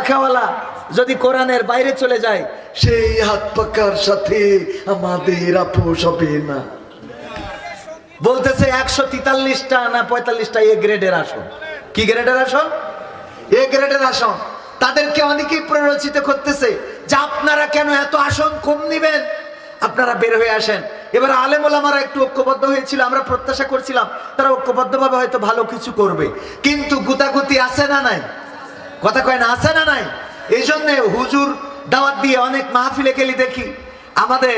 পাখাওয়ালা যদি কোরআনের বাইরে চলে যায়, সেই হাত পাখার সাথে আমাদের আপোষ হবে না। বলতেছে 143টা না 45টা এ গ্রেডের আসন। কি গ্রেডের আসন? এ গ্রেডের আসন। তাদেরকে অনেকেই প্ররোচিত করতেছে যে আপনারা কেন এত আসন কম নিবেন, আপনারা বের হয়ে আসেন। এবার আলেম ওলামারা একটু ঐক্যবদ্ধ হয়েছিল, আমরা প্রত্যাশা করছিলাম তারা ঐক্যবদ্ধভাবে হয়তো ভালো কিছু করবে, কিন্তু গুতাগুতি আছে না নাই? কথা কয় না, আছে না নাই? এই জন্য হুজুর দাওয়াত দিয়ে অনেক মাহফিলে গেলি দেখি আমাদের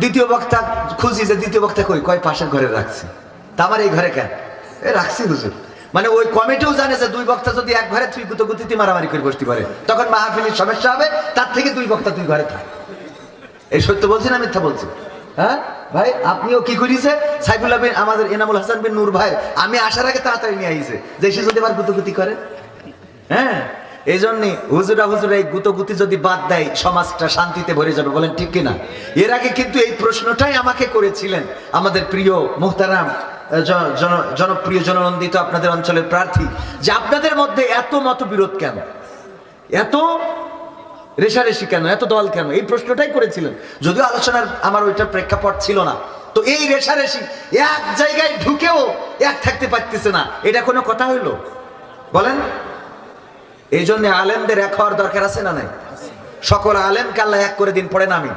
দ্বিতীয় বক্তা খুঁজি যে দ্বিতীয় বক্তা কয় পাশের ঘরে রাখছি। তা আমার এই ঘরে কেন রাখছি হুজুর? মানে ওই কমিটিও জানে যে দুই বক্তা যদি এক ঘরে তুই গুতগুতিতে মারামারি করে বসতে পারে তখন মাহফিলের সমস্যা হবে, তার থেকে দুই বক্তা দুই ঘরে থাক। এই সত্য বলছি না মিথ্যা বলছি? হ্যাঁ ভাই, আপনিও কি করিছে? সাইফুল্লাহ বিন আমাদের এনামুল হাসান বিন নূর ভাই আমি আসার আগে তাড়াতাড়ি নিয়ে আইছে যে সে যদি আবার গুতগুতি করে। হ্যাঁ, এই জন্যে হুজুরা এই গুতগুতি যদি বাদ দেয় সমাজটা শান্তিতে ভরে যাবে। বলেন ঠিক কিনা? এর আগে কিন্তু এই প্রশ্নটাই আমাকে করেছিলেন আমাদের প্রিয় মুহতারাম জনপ্রিয় জননন্দিত আপনাদের অঞ্চলের প্রার্থী, যে আপনাদের মধ্যে এত মতবিরোধ কেন, এত রেশারেশি কেন, এত দল কেন? এই প্রশ্নটাই করেছিলেন, যদিও আলোচনার আমার ওইটার প্রেক্ষাপট ছিল না। তো এই রেশারেশি এক জায়গায় ঢুকেও এক থাকতে পারতেছে না, এটা কোনো কথা হইল? বলেন। এই জন্য আলেমদের এক হওয়ার দরকার আছে না নাই? সকল আলেমকে আল্লাহ এক করে দিন, পড়েন আমিন।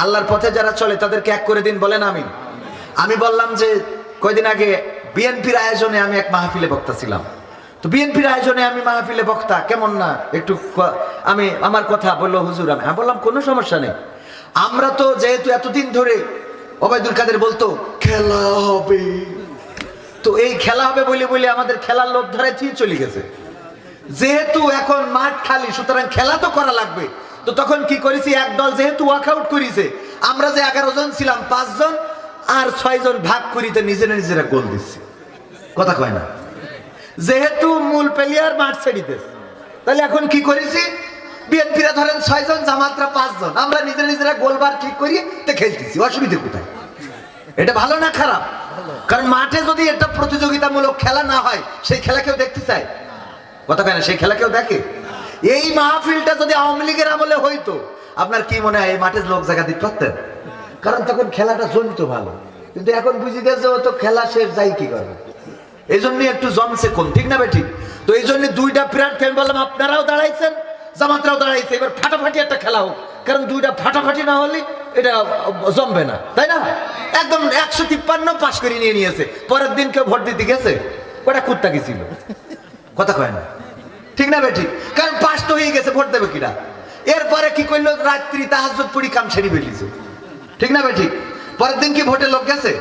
আল্লাহর পথে যারা চলে তাদেরকে এক করে দিন, বলেন আমিন। আমি বললাম যে কয়দিন আগে বিএনপির আয়োজনে আমি এক মাহফিলে বক্তা ছিলাম। তো বিএনপির আয়োজনে আমি মাহফিলে বক্তা, কেমন না একটু আমি আমার কথা বললো হুজুর। আমি বললাম কোনো সমস্যা নেই, আমরা তো যেহেতু এতদিন ধরে ওবায়দুল কাদের বলতো খেলা হবে, তো এই খেলা হবে বলে বলে আমাদের খেলার লোভ ধরায় তুই চলে গেছে। যেহেতু এখন মাঠ খালি, সুতরাং খেলা তো করা লাগবে। তো তখন কি করেছি, এক দল যেহেতু ওয়াকআউট করেছে, আমরা যে 11 জন ছিলাম 5 জন আর 6 জন ভাগ করিতে নিজেরা গোল দিচ্ছি। কথা কয় না? যেহেতু মূল প্লেয়ার মাঠ ছেড়িতেছে, তাহলে এখন কি করেছি, বিএনপিরা ধরেন 6 জন, জামাতরা 5 জন, আমরা নিজেরা গোলবার ঠিক করি তো খেলতেছি। অসুবিধা কোথায়? এটা ভালো না খারাপ? কারণ মাঠে যদি একটা প্রতিযোগিতামূলক খেলা না হয়, সেই খেলা কেউ দেখতে চায়? কথা কয় না? সেই খেলা কেউ দেখে? এই মাহফিলটা যদি আওয়ামী লীগের আমলে হইতো, আপনার কি মনে হয় এই মাঠে লোক জায়গা দিতে পারতেন? কারণ তখন খেলাটা জমিত ভালো। কিন্তু এখন বুঝে গেছে ও তো খেলা শেষ, যাই কি করবে। এই জন্য একটু জমছে কম, ঠিক না ঠিক? তো এই জন্য দুইটা প্রার্থী আমি বললাম আপনারাও দাঁড়াইছেন, জামাতরাও দাঁড়াইছে, এবার ফাটাফাটি একটা খেলা হোক। কারণ দুইটা ফাটাফাটি না হলে এটা জমবে না, তাই না? একদম 153 পাশ করে নিয়েছে। পরের দিন কেউ ভোট দিতে গেছে? ওটা কুত্তা গেছিল। কথা কয় না? ঠিক না ঠিক? কারণ পাস তো হয়ে গেছে, ভোট দেবে কিনা? এরপরে কি করলো, রাত্রি তাহাজ্জুদ পড়ি কাম সেরে ফেলিছে। ঠিক না ঠিক? পরের দিন কি ভোটে লোক গেছে?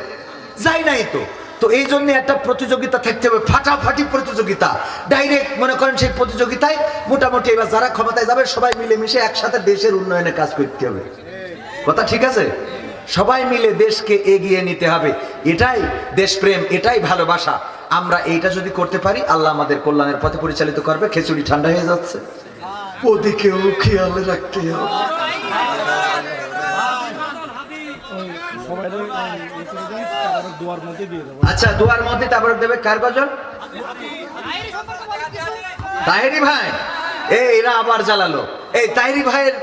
যাই নাই তো। তো এই জন্য একটা প্রতিযোগিতা থাকতে হবে, ফাটাফাটি প্রতিযোগিতা। ডাইরেক্ট মনে করেন সেই প্রতিযোগিতায় মোটামুটি এবার যারা ক্ষমতায় যাবে সবাই মিলেমিশে একসাথে দেশের উন্নয়নে কাজ করতে হবে। কথা ঠিক আছে? সবাই মিলে দেশকে এগিয়ে নিতে হবে। এটাই দেশপ্রেম, এটাই ভালোবাসা। আমরা এইটা যদি করতে পারি, আল্লাহ আমাদের কল্যাণের পথে পরিচালিত করবে। খিচুড়ি ঠান্ডা হয়ে যাচ্ছে, ওদিকেও খেয়াল রাখতে হবে। আচ্ছা, দুয়ার মধ্যে তারপর দেবে কার গজল? তাহেরি ভাই। এরা আবার জ্বালালো। এই তাহেরি ভাইয়ের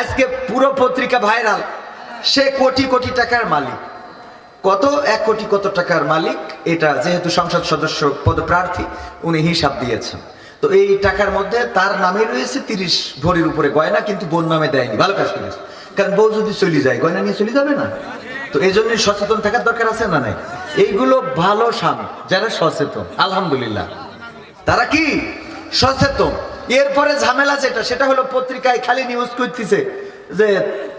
আজকে পুরো পত্রিকা ভাইরাল। সে কোটি কোটি টাকার মালিক। কত 1 কোটি কত টাকার মালিক, এটা যেহেতু সংসদ সদস্য পদপ্রার্থী উনি হিসাব দিয়েছেন। তো এই টাকার মধ্যে তার নামে রয়েছে 30 ভরির উপরে গয়না, কিন্তু বোন নামে দেয়নি। ভালো কাজ করেছে, কারণ বউ যদি চলে যায় গয়না নিয়ে চলে যাবে না? তো এই জন্য সচেতন থাকার দরকার আছে না নাই? এইগুলো ভালো স্বামী যারা সচেতন, আলহামদুলিল্লাহ তারা কি সচেতন। এরপরে ঝামেলা যেটা, সেটা হলো পত্রিকায় খালি নিউজ করতেছে যে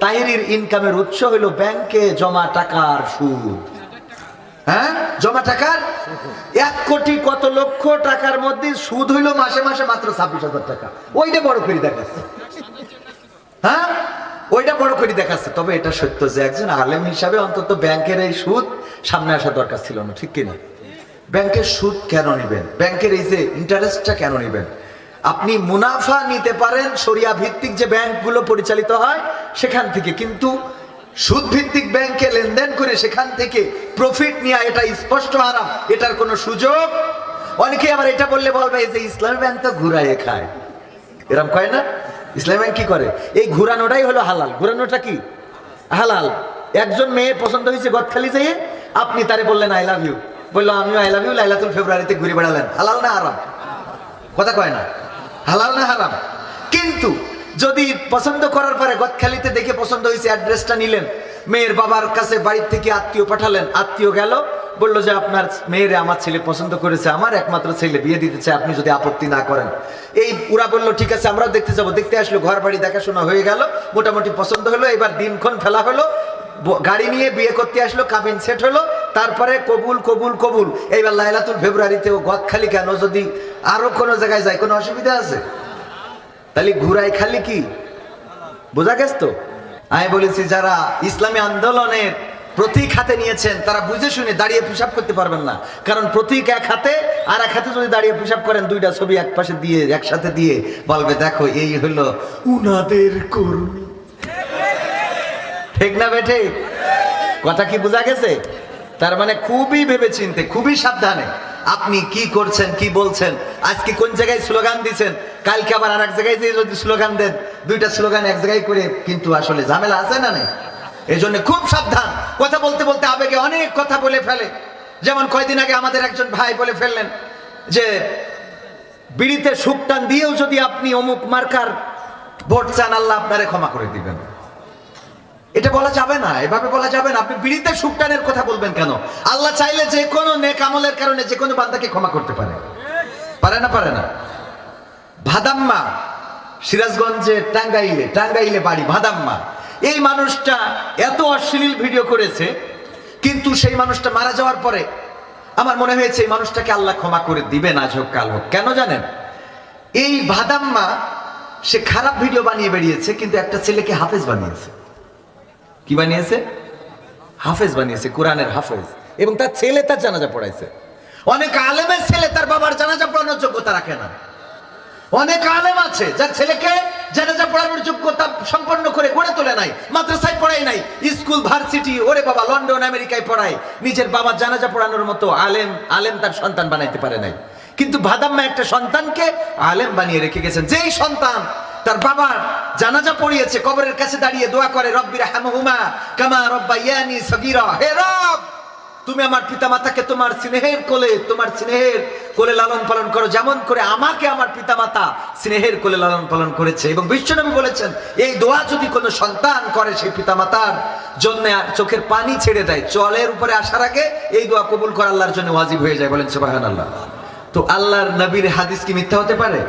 তাহেরির ইনকামের উৎস হইল ব্যাংকে জমা টাকার সুদ। হ্যাঁ, জমা টাকার 1 কোটি কত লক্ষ টাকার মধ্যে সুদ হইল মাসে মাসে মাত্র 26,000 টাকা। ওইটা বড় করে দেখাচ্ছে। হ্যাঁ, ওইটা বড় করে দেখাচ্ছে। তবে এটা সত্য যে একজন আলেম হিসাবে অন্তত ব্যাংকের এই সুদ সামনে আসা দরকার ছিল না, ঠিক কিনা? ব্যাংকের সুদ কেন নেবেন? ব্যাংকের এই যে ইন্টারেস্টটা কেন নেবেন? আপনি মুনাফা নিতে পারেন শরিয়া ভিত্তিক যে ব্যাংকগুলো পরিচালিত হয় সেখান থেকে, কিন্তু সুদ ভিত্তিক ব্যাংকে লেনদেন করে সেখান থেকে প্রফিট নেওয়া এটা স্পষ্ট হারাম, এটার কোনো সুযোগ। অনেকে আবার এটা বললে বলবে যে ইসলামী ব্যাংক তো ঘুরাইয়ে খায়। এরম কয় না? ইসলামে কি করে? এই ঘুরানোটাই হলো হালাল। ঘুরানোটা কি হালাল? একজন মেয়ে পছন্দ হয়েছে গদখালি যেয়ে, আপনি তারে বললেন আই লাভ ইউ, বললো আমিও আই লাভ ইউ, লাইলাতুল ফেব্রুয়ারিতে ঘুরে বেড়ালেন। হালাল না হারাম? কথা কয় না? হালাল না হারাম? কিন্তু যদি পছন্দ করার পরে গদখালিতে দেখে পছন্দ হয়েছে, অ্যাড্রেসটা নিলেন, মেয়ের বাবার কাছে বাড়ির থেকে আত্মীয় পাঠালেন, আত্মীয় গেল, বললো যে আপনার মেয়েরে আমার ছেলে পছন্দ করেছে, আমার একমাত্র ছেলে, বিয়ে দিতে চায়, আপনি যদি আপত্তি না করেন। এই ওরা বললো ঠিক আছে আমরাও দেখতে যাবো। দেখতে আসলো, ঘর বাড়ি দেখাশোনা হয়ে গেল, মোটামুটি পছন্দ হলো। এবার দিনক্ষণ ফেলা হলো, গাড়ি নিয়ে বিয়ে করতে আসলো, কাবিন সেট হলো, তারপরে কবুল কবুল কবুল। এইবার লাইলাতুল ফেব্রুয়ারিতে ও গদখালি কেন? যদি আরো কোনো জায়গায় যায় কোনো অসুবিধা আছে? তাহলে ঘুরাই খালি কি বোঝা গেছ তো? আমি বলেছি যারা ইসলামী আন্দোলনের প্রতীক হাতে নিয়েছেন তারা বুঝে শুনে দাঁড়িয়ে পেশাব করতে পারবেন না। কারণ প্রতীক এক হাতে, আর এক হাতে যদি দাঁড়িয়ে পেশাব করেন, দুইটা ছবি এক পাশে দিয়ে একসাথে দিয়ে বলবে দেখো এই হলো উনাদের কর্মী। ঠিক না বেঠে? কথা কি বোঝা গেছে? তার মানে খুবই ভেবেচিন্তে, খুবই সাবধানে আপনি কি করছেন, কি বলছেন। আজকে কোন জায়গায় স্লোগান দিচ্ছেন, কালকে আবার আর এক জায়গায় যে যদি স্লোগান দেন, দুইটা স্লোগান এক জায়গায় করে কিন্তু আসলে ঝামেলা আছে না নেই? এই জন্য খুব সাবধান। কথা বলতে বলতে আবেগে অনেক কথা বলে ফেলে। যেমন কয়দিন আগে আমাদের একজন ভাই বলে ফেললেন যে বিড়িতে সুকটান দিয়েও যদি আপনি অমুক মার্কার ভোট চান, আল্লাহ আপনারে ক্ষমা করে দিবেন। এটা বলা যাবে না, এভাবে বলা যাবে না। আপনি বিড়িতে সুকটানের কথা বলবেন কেন? আল্লাহ চাইলে যে কোনো নেক আমলের কারণে যে কোনো বান্দাকে ক্ষমা করতে পারে। পারে না? পারে না? ভাদাম্মা, সিরাজগঞ্জে টাঙ্গাইলে বাড়ি ভাদাম্মা। এই মানুষটা এত অশ্লীল ভিডিও করেছে, কিন্তু সেই মানুষটা মারা যাওয়ার পরে আমার মনে হয়েছে এই মানুষটাকে আল্লাহ ক্ষমা করে দিবেন আজ হোক কাল হোক। কেন জানেন? এই ভাদাম্মা সে খারাপ ভিডিও বানিয়ে বেরিয়েছে, কিন্তু একটা ছেলেকে হাফেজ বানিয়েছে। কি বানিয়েছে? হাফেজ বানিয়েছে, কোরআনের হাফেজ। এবং তার ছেলে তার জানাজা পড়াইছে। অনেক আলেমের ছেলে তার বাবার জানাজা পড়ানোর যোগ্যতা রাখে না। অনেক আলেম আছে যার ছেলেকে জানাজা পড়ানোর যোগ্যতা সম্পন্ন করে গড়ে তোলে নাই, মাদ্রাসায় পড়াই নাই, স্কুল ভার্সিটি, ওরে বাবা লন্ডন আমেরিকায় পড়ায়, নিজের বাবার জানাজা পড়ানোর মতো আলেম তার সন্তান বানাইতে পারে নাই। কিন্তু ভাদাম্মা একটা সন্তানকে আলেম বানিয়ে রেখে গেছেন। যেই সন্তান তার বাবার জানাজা পড়িয়েছে, কবরের কাছে দাঁড়িয়ে দোয়া করে রব্বিরহামহুমা কামা রব্বায়ানি সগীরা, হে রব তুমি আমার পিতামাতাকে তোমার স্নেহের কোলে লালন পালন করো, যেমন করে আমাকে আমার পিতামাতা স্নেহের কোলে লালন পালন করেছে। এবং বিশ্বনবী বলেছেন এই দোয়া যদি কোনো সন্তান করে সেই পিতামাতার জন্য আর চোখের পানি ছেড়ে দেয়, চলের উপরে আসার আগে এই দোয়া কবুল করা আল্লাহর জন্য ওয়াজিব হয়ে যায়। বলেন সুবহানাল্লাহ। তো আল্লাহর নবীর হাদিস কি মিথ্যা হতে পারে?